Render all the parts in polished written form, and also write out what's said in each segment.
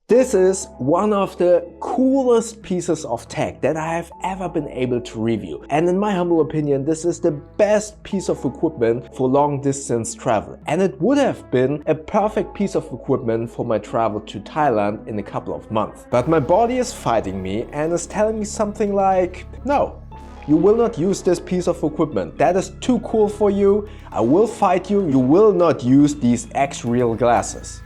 This is one of the coolest pieces of tech that I have ever been able to review. And in my humble opinion, this is the best piece of equipment for long distance travel. And it would have been a perfect piece of equipment for my travel to Thailand in a couple of months. But my body is fighting me and is telling me something like, no, you will not use this piece of equipment. That is too cool for you. I will fight you. You will not use these XREAL glasses.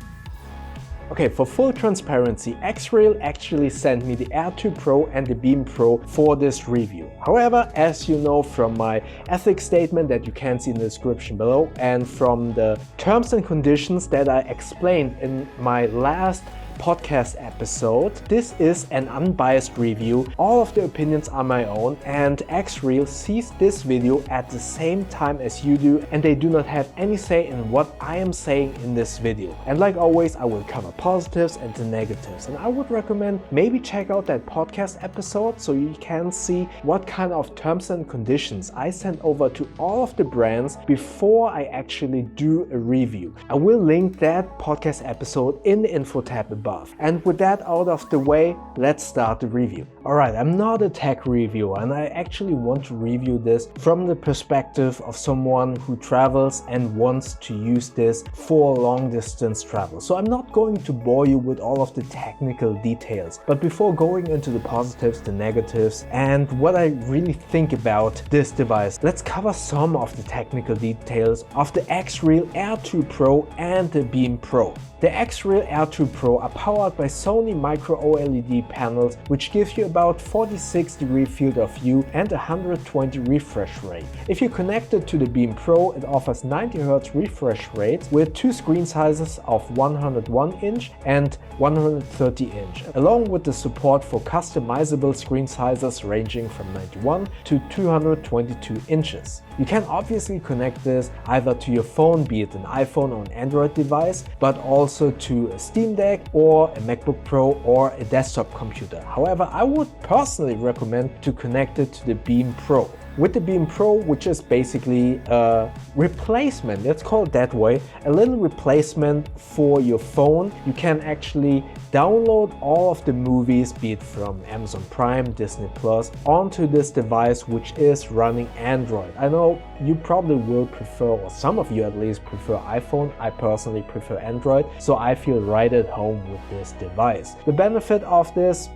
Okay, for full transparency, XREAL actually sent me the Air 2 Pro and the Beam Pro for this review. However, as you know from my ethics statement that you can see in the description below and from the terms and conditions that I explained in my last podcast episode, this is an unbiased review. All of the opinions are my own, and XREAL sees this video at the same time as you do, and they do not have any say in what I am saying in this video. And like always, I will cover positives and the negatives, and I would recommend maybe check out that podcast episode so you can see what kind of terms and conditions I sent over to all of the brands before I actually do a review. I will link that podcast episode in the info tab above. And with that out of the way, let's start the review. Alright, I'm not a tech reviewer, and I actually want to review this from the perspective of someone who travels and wants to use this for long distance travel. So I'm not going to bore you with all of the technical details. But before going into the positives, the negatives, and what I really think about this device, let's cover some of the technical details of the XREAL Air 2 Pro and the Beam Pro. The XREAL Air 2 Pro are powered by Sony micro OLED panels, which give you about 46-degree field of view and 120 refresh rate. If you connect it to the Beam Pro, it offers 90Hz refresh rates with two screen sizes of 101-inch and 130-inch, along with the support for customizable screen sizes ranging from 91 to 222 inches. You can obviously connect this either to your phone, be it an iPhone or an Android device, but also to a Steam Deck or a MacBook Pro or a desktop computer. However, I would personally recommend to connect it to the Beam Pro. With the Beam Pro, which is basically a replacement, let's call it that way, a little replacement for your phone, you can actually download all of the movies, be it from Amazon Prime, Disney Plus, onto this device, which is running Android. I know you probably will prefer, or some of you at least prefer iPhone. I personally prefer Android, so I feel right at home with this device. The benefit of this,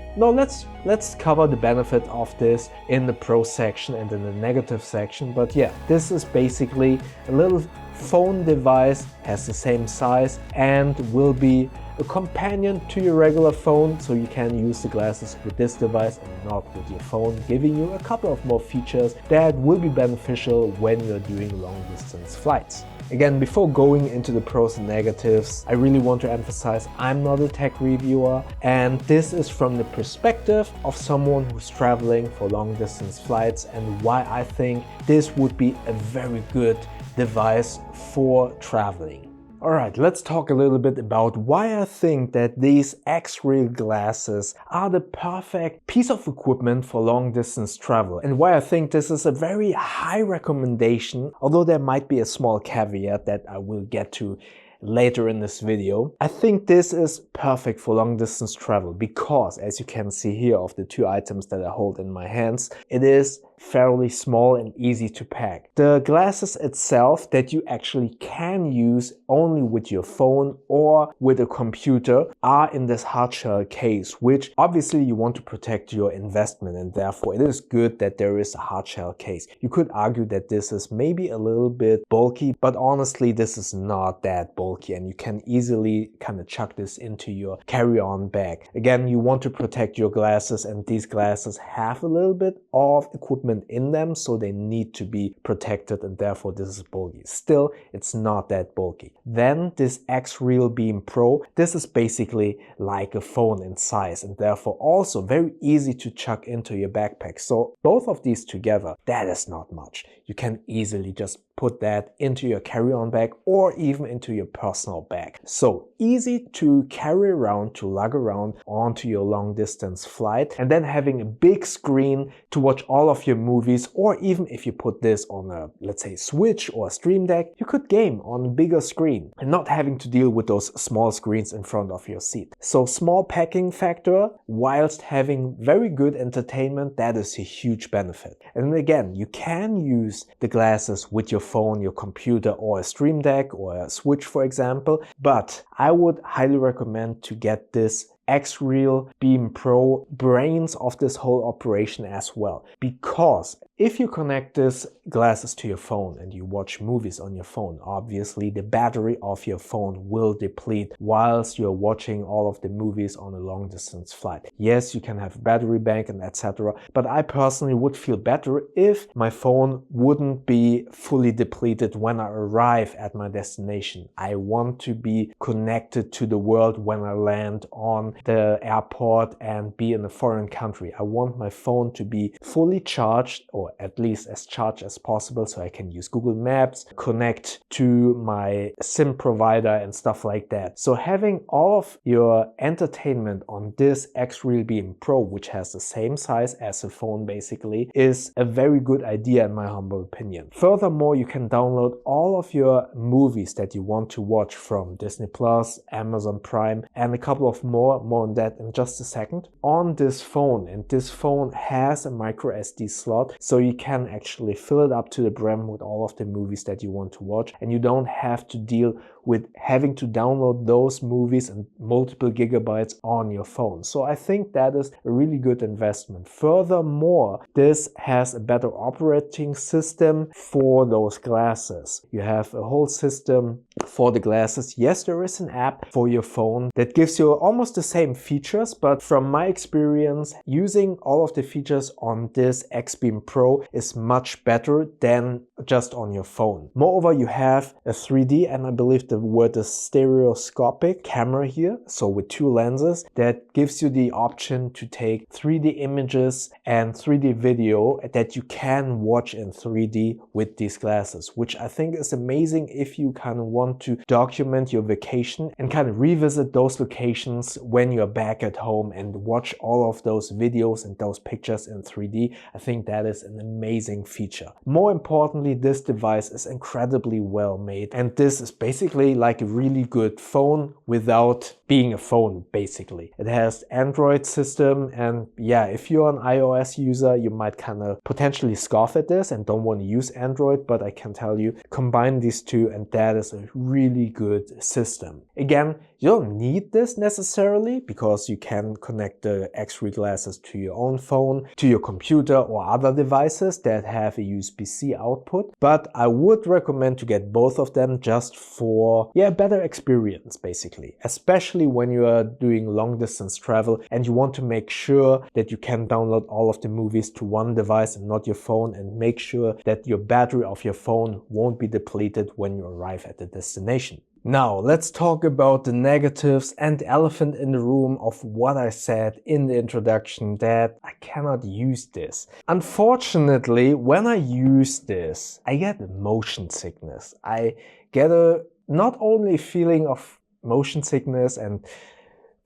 let's cover the benefit of this in the Pro section and in the negative section. But yeah, this is basically a little phone device, has the same size, and will be a companion to your regular phone, so you can use the glasses with this device and not with your phone, giving you a couple of more features that will be beneficial when you're doing long distance flights. Again, before going into the pros and negatives, I really want to emphasize I'm not a tech reviewer, and this is from the perspective of someone who's traveling for long distance flights and why I think this would be a very good device for traveling. Alright, let's talk a little bit about why I think that these XREAL glasses are the perfect piece of equipment for long distance travel, and why I think this is a very high recommendation, although there might be a small caveat that I will get to later in this video. I think this is perfect for long distance travel because, as you can see here of the two items that I hold in my hands, it is fairly small and easy to pack. The glasses itself that you actually can use only with your phone or with a computer are in this hardshell case, which obviously you want to protect your investment, and therefore it is good that there is a hardshell case. You could argue that this is maybe a little bit bulky, but honestly this is not that bulky, and you can easily kind of chuck this into your carry-on bag. Again, you want to protect your glasses, and these glasses have a little bit of equipment in them, so they need to be protected, and therefore this is bulky. Still, it's not that bulky. Then this XREAL Beam Pro, this is basically like a phone in size, and therefore also very easy to chuck into your backpack. So both of these together, that is not much. You can easily just put that into your carry-on bag or even into your personal bag. So easy to carry around, to lug around onto your long distance flight, and then having a big screen to watch all of your movies, or even if you put this on a, let's say, Switch or a Stream Deck, you could game on a bigger screen and not having to deal with those small screens in front of your seat. So small packing factor whilst having very good entertainment, that is a huge benefit. And again, you can use the glasses with your phone, your computer, or a Stream Deck or a Switch, for example, but I would highly recommend to get this XREAL Beam Pro brains of this whole operation as well, because if you connect these glasses to your phone and you watch movies on your phone, obviously the battery of your phone will deplete whilst you're watching all of the movies on a long distance flight. Yes, you can have a battery bank and etc., but I personally would feel better if my phone wouldn't be fully depleted when I arrive at my destination. I want to be connected to the world when I land on the airport and be in a foreign country. I want my phone to be fully charged, or at least as charged as possible, so I can use Google Maps, connect to my SIM provider and stuff like that. So having all of your entertainment on this XREAL Beam Pro, which has the same size as a phone basically, is a very good idea in my humble opinion. Furthermore, you can download all of your movies that you want to watch from Disney Plus, Amazon Prime, and a couple of more on that in just a second, on this phone. And this phone has a micro SD slot, so you can actually fill it up to the brim with all of the movies that you want to watch, and you don't have to deal with having to download those movies and multiple gigabytes on your phone. So I think that is a really good investment. Furthermore, this has a better operating system for those glasses. You have a whole system for the glasses. Yes, there is an app for your phone that gives you almost the same features, but from my experience, using all of the features on this X-Beam Pro is much better than just on your phone. Moreover, you have a 3D, and I believe the word is stereoscopic camera here, so with two lenses, that gives you the option to take 3D images and 3D video that you can watch in 3D with these glasses, which I think is amazing if you kind of want to document your vacation and kind of revisit those locations when you're back at home and watch all of those videos and those pictures in 3D. I think that is an amazing feature. More importantly, this device is incredibly well made, and this is basically like a really good phone without being a phone, basically. It has Android system, and yeah, if you're an iOS user, you might kind of potentially scoff at this and don't want to use Android, but I can tell you, combine these two and that is a really good system. Again, you don't need this necessarily because you can connect the XREAL glasses to your own phone, to your computer or other devices that have a USB-C output, but I would recommend to get both of them just for a better experience basically, especially when you are doing long distance travel and you want to make sure that you can download all of the movies to one device and not your phone, and make sure that your battery of your phone won't be depleted when you arrive at the destination. Now, let's talk about the negatives and the elephant in the room of what I said in the introduction, that I cannot use this. Unfortunately, when I use this, I get motion sickness. I get a not only feeling of motion sickness and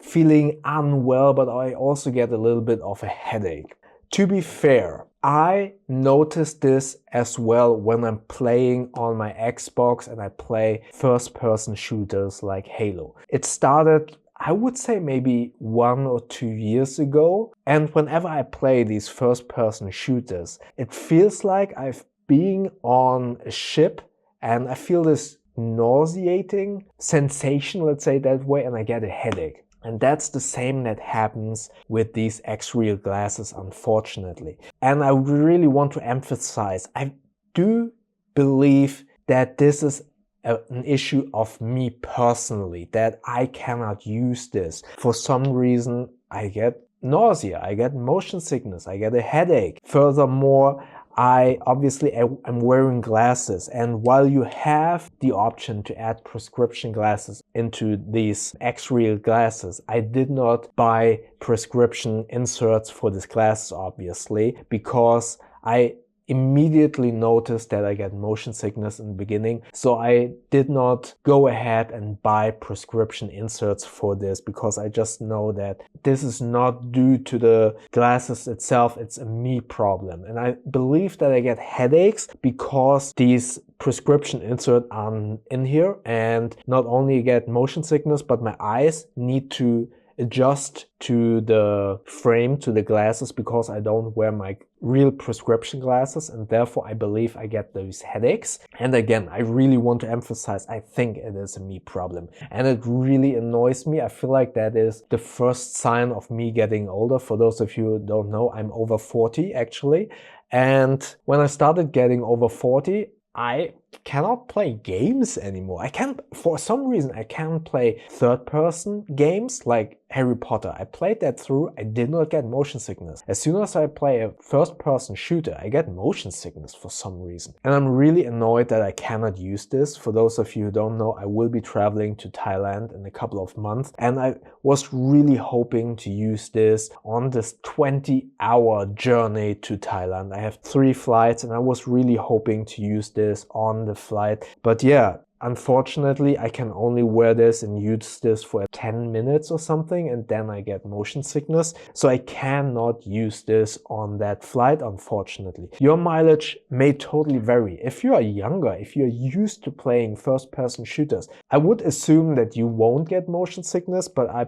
feeling unwell, but I also get a little bit of a headache. To be fair, I noticed this as well when I'm playing on my Xbox and I play first-person shooters like Halo. It started, I would say, maybe 1 or 2 years ago, and whenever I play these first-person shooters, it feels like I've been on a ship and I feel this nauseating sensation, let's say that way, and I get a headache. And that's the same that happens with these XREAL glasses, unfortunately. And I really want to emphasize, I do believe that this is an issue of me personally, that I cannot use this. For some reason, I get nausea, I get motion sickness, I get a headache. Furthermore, I obviously am wearing glasses, and while you have the option to add prescription glasses into these XREAL glasses, I did not buy prescription inserts for these glasses, obviously, because I immediately noticed that I get motion sickness in the beginning. So I did not go ahead and buy prescription inserts for this, because I just know that this is not due to the glasses itself, it's a me problem. And I believe that I get headaches because these prescription inserts are in here, and not only get motion sickness, but my eyes need to adjust to the frame, to the glasses, because I don't wear my real prescription glasses, and therefore I believe I get those headaches. And again, I really want to emphasize, I think it is a me problem, and it really annoys me. I feel like that is the first sign of me getting older. For those of you who don't know, I'm over 40 actually, and when I started getting over 40, I cannot play games anymore. For some reason, I can't play third-person games like Harry Potter. I played that through, I did not get motion sickness. As soon as I play a first-person shooter, I get motion sickness for some reason. And I'm really annoyed that I cannot use this. For those of you who don't know, I will be traveling to Thailand in a couple of months, and I was really hoping to use this on this 20-hour journey to Thailand. I have 3 flights, and I was really hoping to use this on the flight. But yeah, unfortunately, I can only wear this and use this for 10 minutes or something, and then I get motion sickness. So I cannot use this on that flight, unfortunately. Your mileage may totally vary. If you are younger, if you're used to playing first-person shooters, I would assume that you won't get motion sickness, but I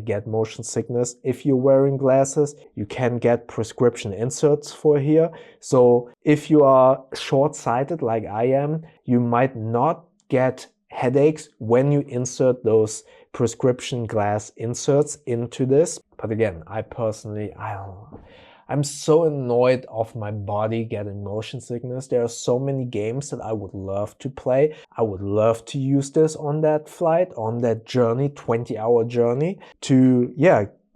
get motion sickness. If you're wearing glasses, you can get prescription inserts for here. So if you are short-sighted like I am, you might not get headaches when you insert those prescription glass inserts into this. But again, I don't know. I'm so annoyed of my body getting motion sickness. There are so many games that I would love to play. I would love to use this on that flight, on that journey, 20-hour journey, to,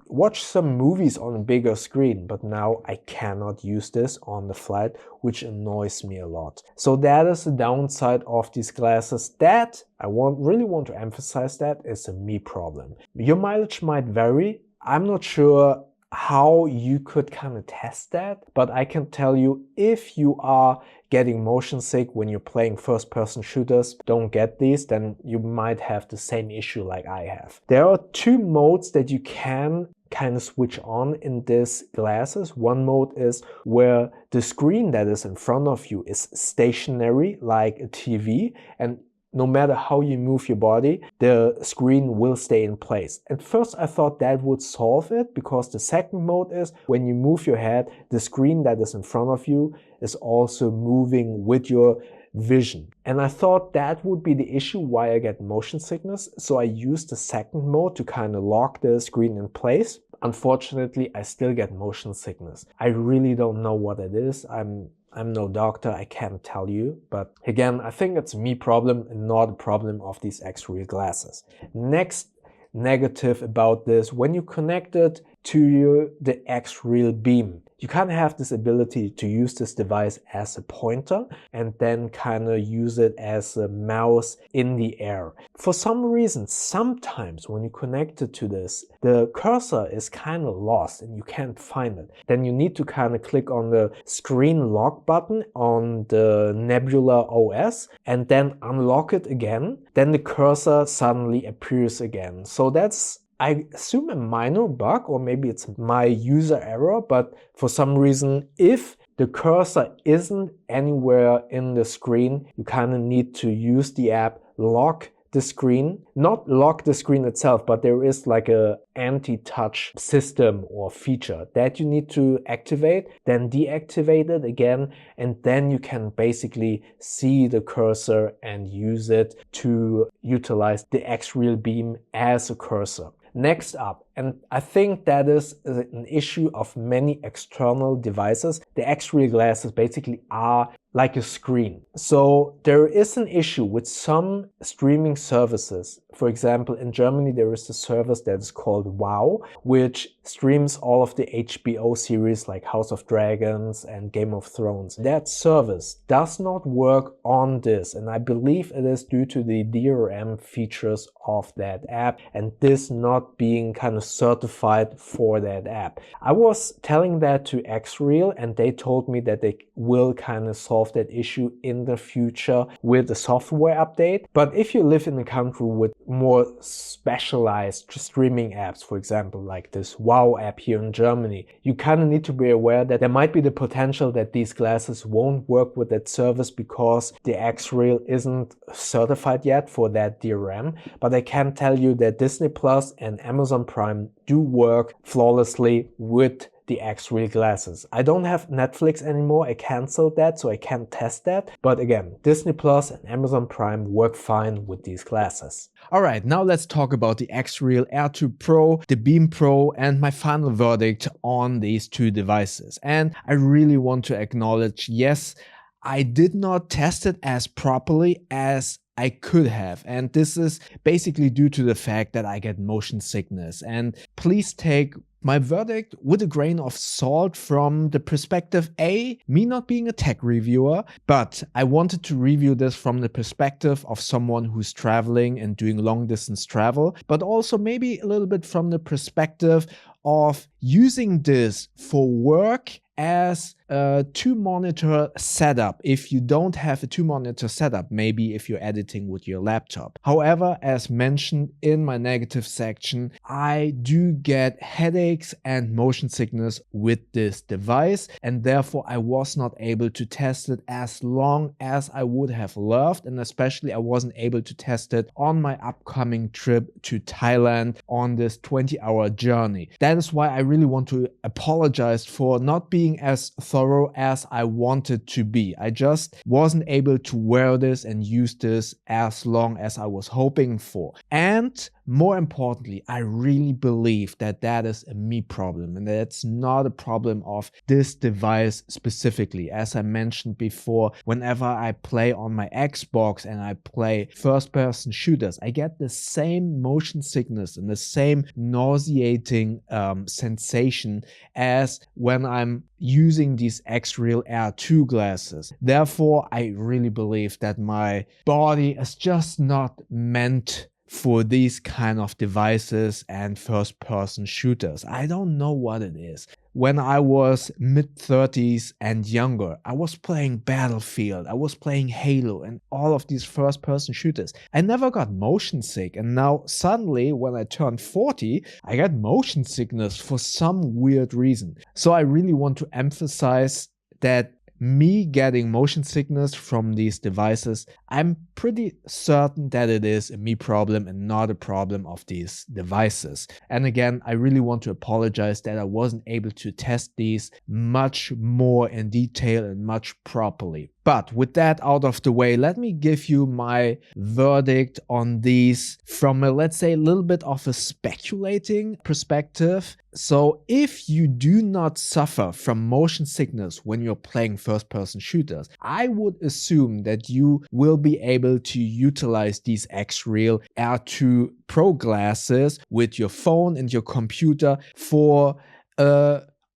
watch some movies on a bigger screen, but now I cannot use this on the flight, which annoys me a lot. So that is the downside of these glasses. That really want to emphasize, that is a me problem. Your mileage might vary. I'm not sure how you could kind of test that, but I can tell you, if you are getting motion sick when you're playing first-person shooters, don't get these, then you might have the same issue like I have. There are 2 modes that you can kind of switch on in these glasses. One mode is where the screen that is in front of you is stationary like a TV, and no matter how you move your body, the screen will stay in place. At first I thought that would solve it, because the second mode is when you move your head, the screen that is in front of you is also moving with your vision. And I thought that would be the issue why I get motion sickness. So I used the second mode to kind of lock the screen in place. Unfortunately, I still get motion sickness. I really don't know what it is. I'm no doctor, I can't tell you, but again, I think it's a me problem and not a problem of these XREAL glasses. Next negative about this, when you connect it to the XREAL beam, you kind of have this ability to use this device as a pointer and then kind of use it as a mouse in the air. For some reason, sometimes when you connect it to this, the cursor is kind of lost and you can't find it. Then you need to kind of click on the screen lock button on the Nebula OS and then unlock it again. Then the cursor suddenly appears again. So that's, I assume, a minor bug, or maybe it's my user error, but for some reason, if the cursor isn't anywhere in the screen, you kind of need to use the app, lock the screen, not lock the screen itself, but there is like a anti-touch system or feature that you need to activate, then deactivate it again, and then you can basically see the cursor and use it to utilize the XREAL beam as a cursor. Next up, and I think that is an issue of many external devices, the XREAL glasses basically are like a screen. So there is an issue with some streaming services. For example, in Germany, there is a service that is called WoW, which streams all of the HBO series like House of Dragons and Game of Thrones. That service does not work on this, and I believe it is due to the DRM features of that app and this not being kind of certified for that app. I was telling that to XREAL and they told me that they will kind of solve that issue in the future with a software update. But if you live in a country with more specialized streaming apps, for example, like this WoW app here in Germany, you kind of need to be aware that there might be the potential that these glasses won't work with that service because the XREAL isn't certified yet for that DRM. But I can tell you that Disney Plus and Amazon Prime do work flawlessly with the XREAL glasses. I don't have Netflix anymore, I canceled that, so I can't test that. But again, Disney Plus and Amazon Prime work fine with these glasses. Alright, now let's talk about the XREAL Air 2 Pro, the Beam Pro, and my final verdict on these two devices. And I really want to acknowledge, yes, I did not test it as properly as I could have, and this is basically due to the fact that I get motion sickness. And please take my verdict with a grain of salt from the perspective A, me not being a tech reviewer, but I wanted to review this from the perspective of someone who's traveling and doing long distance travel, but also maybe a little bit from the perspective of using this for work as a 2-monitor setup. If you don't have a 2-monitor setup, maybe if you're editing with your laptop. However, as mentioned in my negative section, I do get headaches and motion sickness with this device, and therefore I was not able to test it as long as I would have loved, and especially I wasn't able to test it on my upcoming trip to Thailand on this 20-hour journey. That is why I really want to apologize for not being as thorough as I wanted to be. I just wasn't able to wear this and use this as long as I was hoping for. And more importantly, I really believe that that is a me problem and that's not a problem of this device specifically. As I mentioned before, whenever I play on my Xbox and I play first-person shooters, I get the same motion sickness and the same nauseating sensation as when I'm using these XREAL Air 2 glasses. Therefore, I really believe that my body is just not meant for these kind of devices and first-person shooters. I don't know what it is. When I was mid-30s and younger, I was playing Battlefield, I was playing Halo and all of these first-person shooters. I never got motion sick, and now suddenly when I turned 40, I got motion sickness for some weird reason. So I really want to emphasize that me getting motion sickness from these devices, I'm pretty certain that it is a me problem and not a problem of these devices. And again, I really want to apologize that I wasn't able to test these much more in detail and much properly. But with that out of the way, let me give you my verdict on these from a, let's say, a little bit of a speculating perspective. So if you do not suffer from motion sickness when you're playing first-person shooters, I would assume that you will be able to utilize these XREAL Air 2 Pro glasses with your phone and your computer for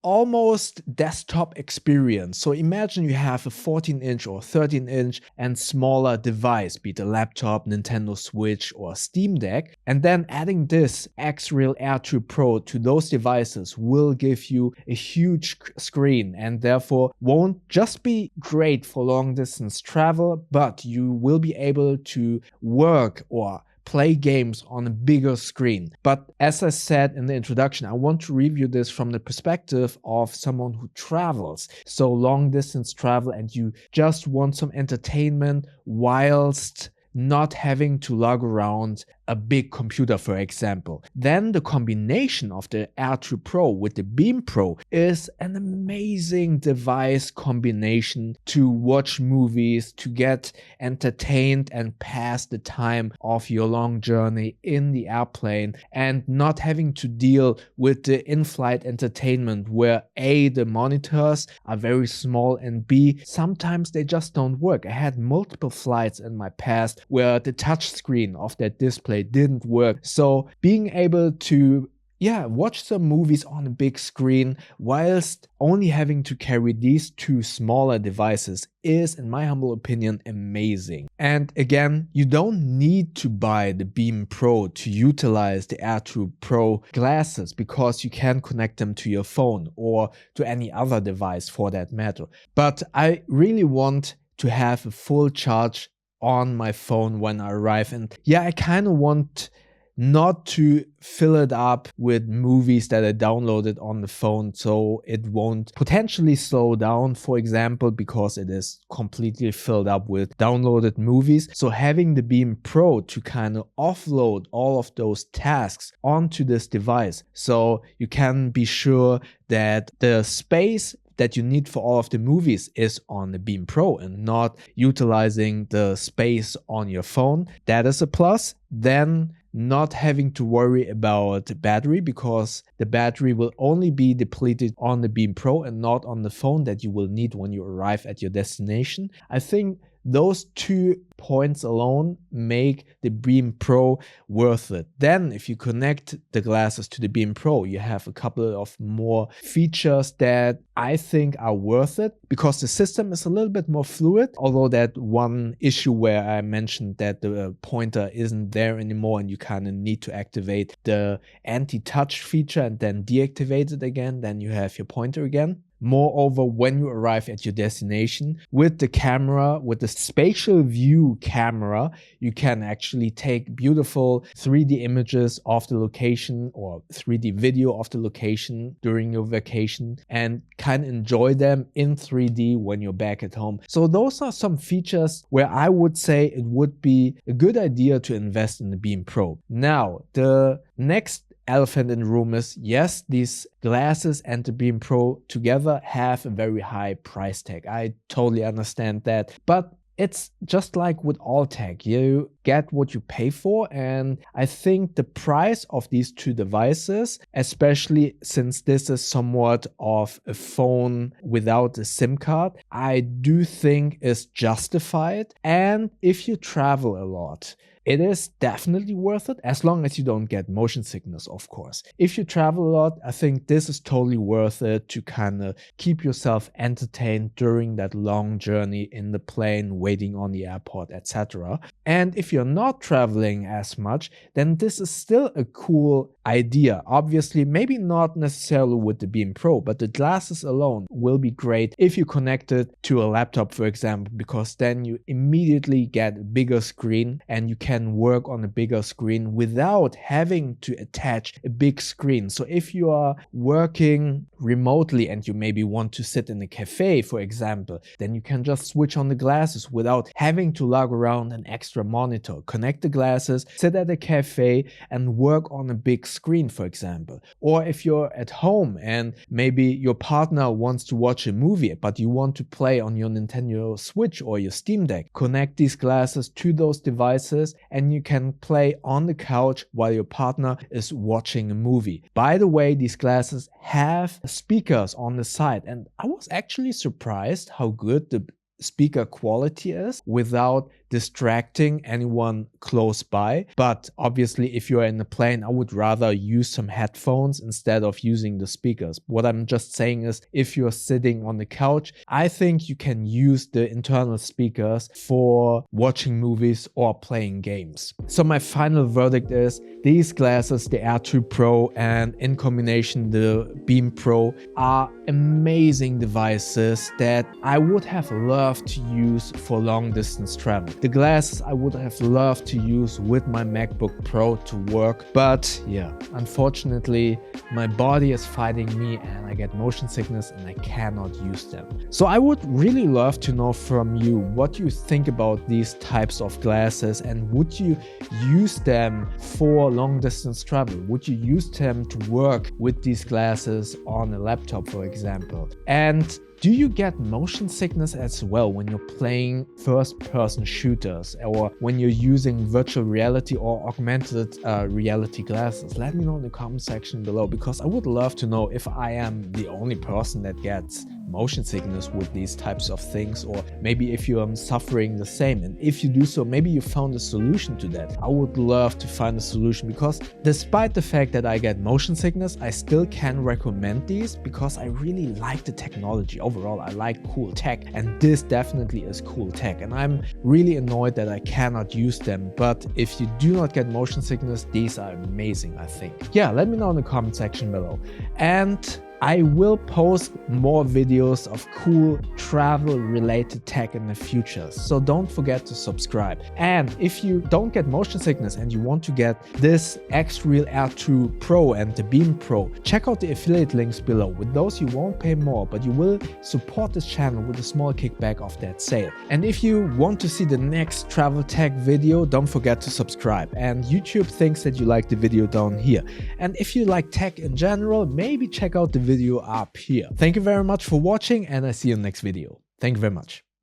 almost desktop experience. So imagine you have a 14-inch or 13-inch and smaller device, be it a laptop, Nintendo Switch or Steam Deck, and then adding this XREAL Air 2 Pro to those devices will give you a huge screen and therefore won't just be great for long distance travel, but you will be able to work or play games on a bigger screen. But as I said in the introduction, I want to review this from the perspective of someone who travels. So long distance travel and you just want some entertainment whilst not having to lug around a big computer, for example. Then the combination of the Air 2 Pro with the Beam Pro is an amazing device combination to watch movies, to get entertained and pass the time of your long journey in the airplane, and not having to deal with the in-flight entertainment where A, the monitors are very small, and B, sometimes they just don't work. I had multiple flights in my past where the touch screen of that display didn't work. So being able to watch some movies on a big screen whilst only having to carry these two smaller devices is, in my humble opinion, amazing. And again, you don't need to buy the Beam Pro to utilize the Air 2 Pro glasses, because you can connect them to your phone or to any other device for that matter. But I really want to have a full charge on my phone when I arrive, and I kind of want not to fill it up with movies that I downloaded on the phone, so it won't potentially slow down, for example, because it is completely filled up with downloaded movies. So having the Beam Pro to kind of offload all of those tasks onto this device, so you can be sure that the space that you need for all of the movies is on the Beam Pro and not utilizing the space on your phone. That is a plus. Then not having to worry about the battery, because the battery will only be depleted on the Beam Pro and not on the phone that you will need when you arrive at your destination. I think those 2 points alone make the Beam Pro worth it. Then if you connect the glasses to the Beam Pro, you have a couple of more features that I think are worth it, because the system is a little bit more fluid. Although that one issue where I mentioned that the pointer isn't there anymore and you kind of need to activate the anti-touch feature and then deactivate it again, then you have your pointer again. Moreover, when you arrive at your destination, with the camera, with the spatial view camera, you can actually take beautiful 3D images of the location or 3D video of the location during your vacation and kind of enjoy them in 3D when you're back at home. So those are some features where I would say it would be a good idea to invest in the Beam Pro. Now, the next elephant in the room is, yes, these glasses and the Beam Pro together have a very high price tag. I totally understand that, but it's just like with all tech, you get what you pay for, and I think the price of these two devices, especially since this is somewhat of a phone without a SIM card, I do think is justified. And if you travel a lot, it is definitely worth it, as long as you don't get motion sickness, of course. If you travel a lot, I think this is totally worth it to kind of keep yourself entertained during that long journey in the plane, waiting on the airport, etc. And if you're not traveling as much, then this is still a cool idea. Obviously, maybe not necessarily with the Beam Pro, but the glasses alone will be great if you connect it to a laptop, for example, because then you immediately get a bigger screen and you can work on a bigger screen without having to attach a big screen. So if you are working remotely and you maybe want to sit in a cafe, for example, then you can just switch on the glasses without having to lug around an extra monitor. Connect the glasses, sit at a cafe and work on a big screen, for example. Or if you're at home and maybe your partner wants to watch a movie, but you want to play on your Nintendo Switch or your Steam Deck, connect these glasses to those devices and you can play on the couch while your partner is watching a movie. By the way, these glasses have speakers on the side, and I was actually surprised how good the speaker quality is without distracting anyone close by. But obviously, if you're in a plane, I would rather use some headphones instead of using the speakers. What I'm just saying is, if you're sitting on the couch, I think you can use the internal speakers for watching movies or playing games. So my final verdict is, these glasses, the Air 2 Pro and in combination the Beam Pro, are amazing devices that I would have loved to use for long distance travel. the glasses I would have loved to use with my MacBook Pro to work, but yeah, unfortunately my body is fighting me and I get motion sickness and I cannot use them. So I would really love to know from you what you think about these types of glasses, and would you use them for long distance travel? Would you use them to work with these glasses on a laptop, for example? And do you get motion sickness as well when you're playing first-person shooters or when you're using virtual reality or augmented reality glasses? Let me know in the comment section below, because I would love to know if I am the only person that gets motion sickness with these types of things, or maybe if you are suffering the same, and if you do so, maybe you found a solution to that. I would love to find a solution, because despite the fact that I get motion sickness, I still can recommend these because I really like the technology. Overall, I like cool tech, and this definitely is cool tech, and I'm really annoyed that I cannot use them. But if you do not get motion sickness, these are amazing, I think. Yeah, let me know in the comment section below. And I will post more videos of cool travel related tech in the future, so don't forget to subscribe. And if you don't get motion sickness and you want to get this XREAL Air 2 Pro and the Beam Pro, check out the affiliate links below. With those you won't pay more, but you will support this channel with a small kickback of that sale. And if you want to see the next travel tech video, don't forget to subscribe. And YouTube thinks that you like the video down here. And if you like tech in general, maybe check out the video up here. Thank you very much for watching, and I see you in the next video. Thank you very much.